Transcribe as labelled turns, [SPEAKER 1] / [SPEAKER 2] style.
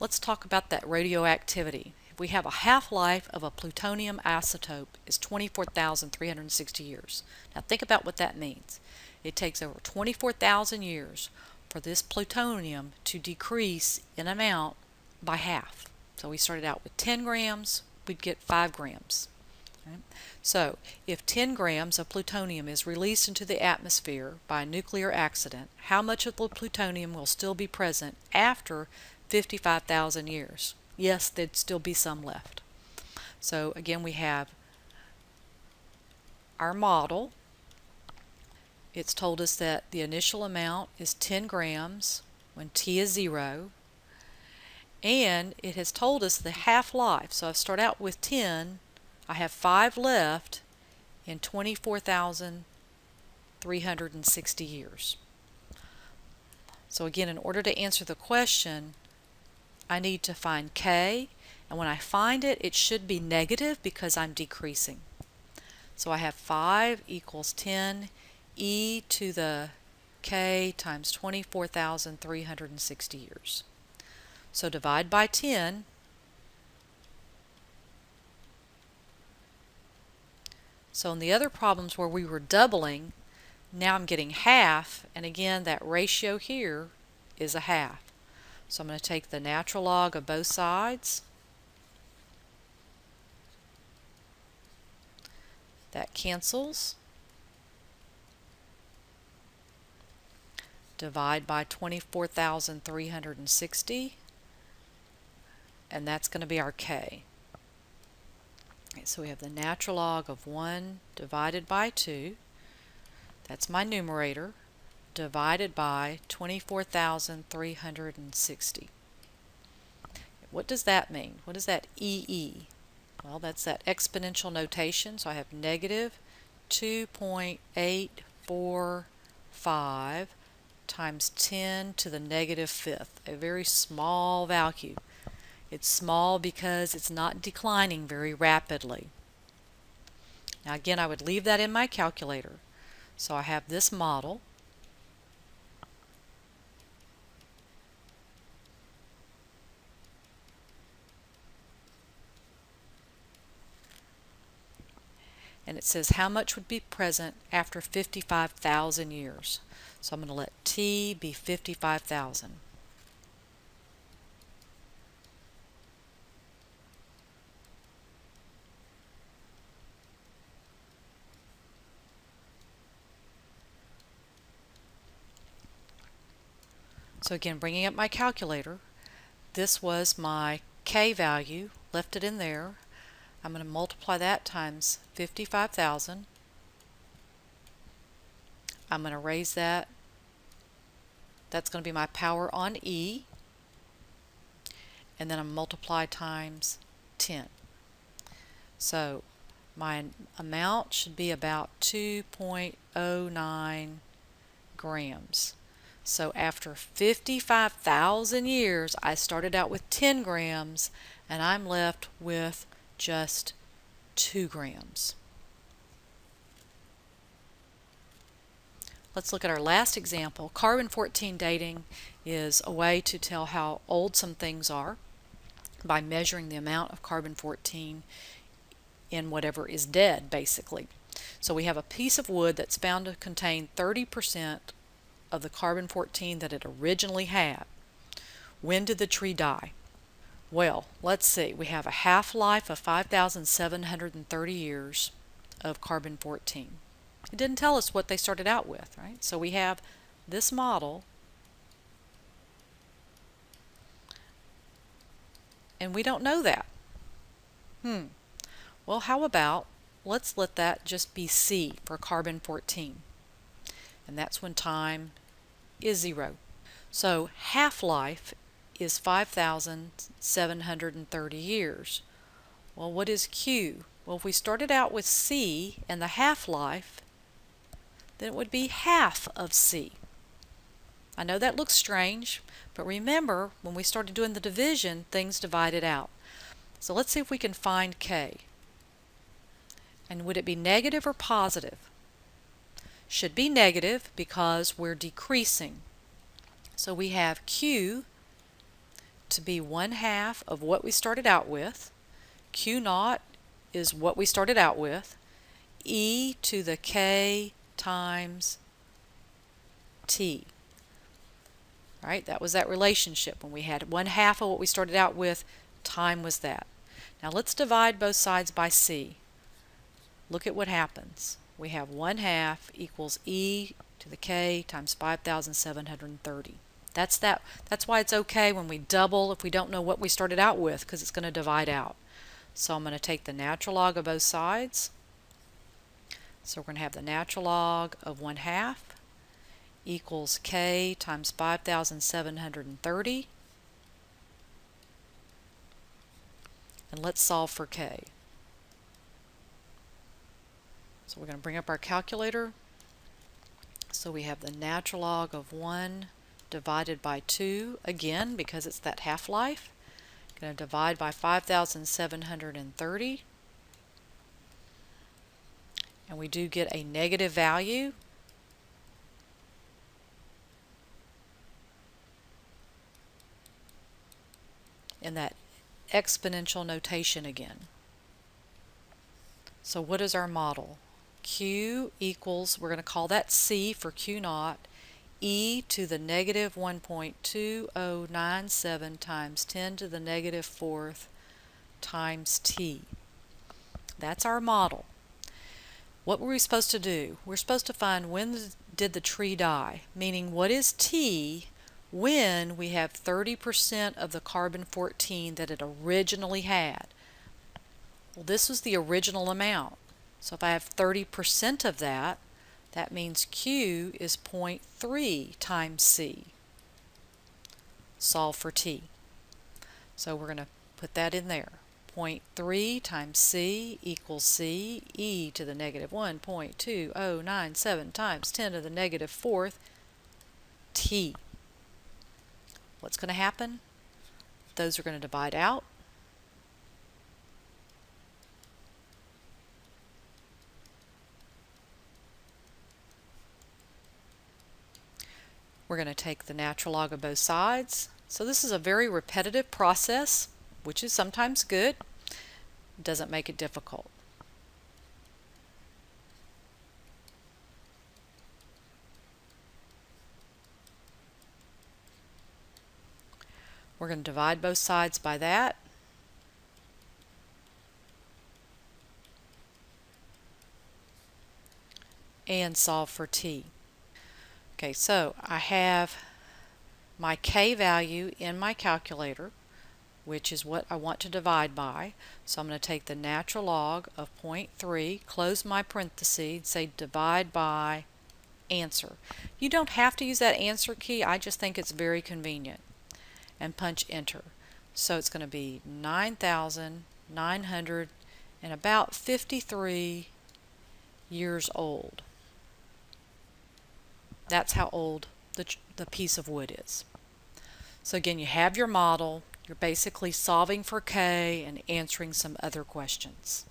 [SPEAKER 1] let's talk about that radioactivity. If we have a half-life of a plutonium isotope is 24,360 years. Now think about what that means. It takes over 24,000 years for this plutonium to decrease in amount by half. So we started out with 10 grams, we'd get 5 grams. Right? So if 10 grams of plutonium is released into the atmosphere by a nuclear accident, how much of the plutonium will still be present after 55,000 years? Yes, there'd still be some left. So again, we have our model. It's told us that the initial amount is 10 grams when T is 0. And it has told us the half-life. So I start out with 10. I have 5 left in 24,360 years. So again, in order to answer the question, I need to find K, and when I find it, it should be negative because I'm decreasing. So I have 5 equals 10 e to the K times 24,360 years. So divide by 10. So in the other problems where we were doubling, now I'm getting half, and again that ratio here is a half. So I'm going to take the natural log of both sides. That cancels. Divide by 24,360, and that's going to be our K. Okay, so we have the natural log of 1 divided by 2. That's my numerator, divided by 24,360. What does that mean? What is that EE? Well, that's that exponential notation. So I have negative 2.845 times 10 to the negative fifth, a very small value. It's small because it's not declining very rapidly. Now again, I would leave that in my calculator. So I have this model. And it says how much would be present after 55,000 years. So I'm going to let T be 55,000. So again, bringing up my calculator, this was my K value, left it in there. I'm going to multiply that times 55,000. I'm going to raise that. That's going to be my power on E. And then I'm multiply times 10. So my amount should be about 2.09 grams. So after 55,000 years, I started out with 10 grams, and I'm left with just 2 grams. Let's look at our last example. Carbon-14 dating is a way to tell how old some things are by measuring the amount of carbon-14 in whatever is dead, basically. So we have a piece of wood that's found to contain 30% of the carbon-14 that it originally had. When did the tree die? Well, let's see. We have a half-life of 5,730 years of carbon-14. It didn't tell us what they started out with, right? So we have this model, and we don't know that. Well, how about let's let that just be C for carbon-14. And that's when time is 0. So half-life is 5,730 years. Well, what is Q? Well, if we started out with C and the half-life, then it would be half of C. I know that looks strange, but remember, when we started doing the division, things divided out. So let's see if we can find K. And would it be negative or positive? Should be negative because we're decreasing. So we have Q to be 1/2 of what we started out with. Q naught is what we started out with. E to the k times t. Right? That was that relationship. When we had 1/2 of what we started out with, time was that. Now let's divide both sides by c. Look at what happens. We have 1/2 equals e to the k times 5,730. That's why it's okay when we double if we don't know what we started out with, because it's going to divide out. So I'm going to take the natural log of both sides. So we're going to have the natural log of 1/2 equals k times 5,730. And let's solve for k. So we're going to bring up our calculator. So we have the natural log of 1 divided by 2, again, because it's that half-life. Going to divide by 5,730. And we do get a negative value. In that exponential notation again. So what is our model? Q equals, we're going to call that C for Q naught, e to the negative 1.2097 times 10 to the negative 4th times t. That's our model. What were we supposed to do? We're supposed to find when did the tree die, meaning what is t when we have 30% of the carbon-14 that it originally had. Well, this was the original amount. So if I have 30% of that, that means Q is 0.3 times C. Solve for T. So we're going to put that in there. 0.3 times C equals C, e to the negative 1.2097 times 10 to the negative 4th T. What's going to happen? Those are going to divide out. We're going to take the natural log of both sides. So this is a very repetitive process, which is sometimes good. It doesn't make it difficult. We're going to divide both sides by that. And solve for t. Okay, so I have my k value in my calculator, which is what I want to divide by. So I'm going to take the natural log of 0.3, close my parenthesis, and say divide by answer. You don't have to use that answer key, I just think it's very convenient. And punch enter. So it's going to be 9,900 and about 53 years old. That's how old the piece of wood is. So again, you have your model. You're basically solving for k and answering some other questions.